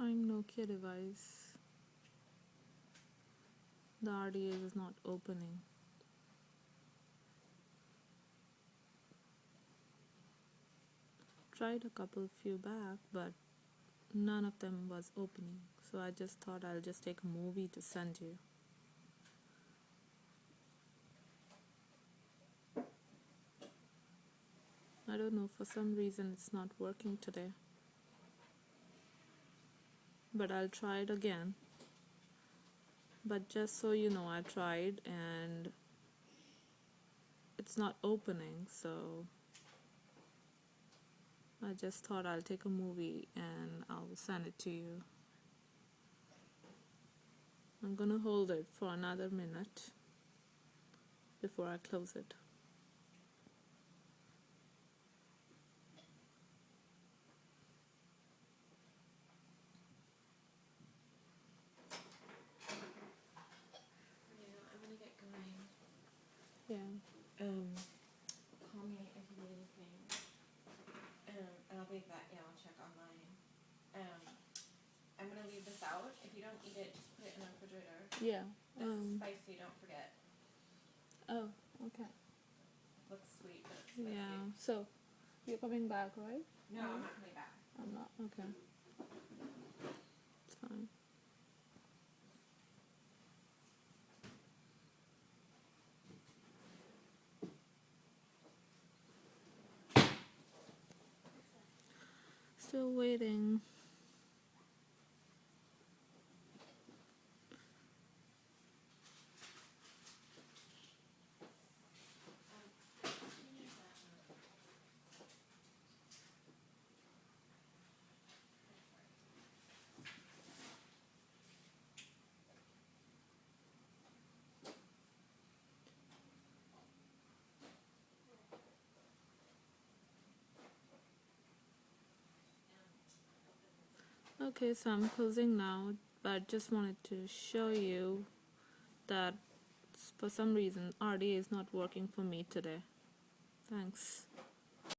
Trying Nokia device. The RDA is not opening. Tried a few back, but none of them was opening. So I just thought I'll just take a movie to send you. I don't know, for some reason it's not working today. But I'll try it again. But just so you know, I tried and it's not opening, so I just thought I'll take a movie and I'll send it to you. I'm gonna hold it for another minute before I close it. I'm gonna get going. Yeah. Call me if you need anything. And I'll be back. Yeah, I'll check online. I'm gonna leave this out. If you don't eat it, just put it in the refrigerator. Yeah. This is spicy. Don't forget. Oh, okay. Looks sweet, but it's spicy. Yeah. So you're coming back, right? No, I'm not coming back. I'm not. Okay. It's fine. Still waiting. Okay, so I'm closing now, but just wanted to show you that for some reason RDA is not working for me today. Thanks.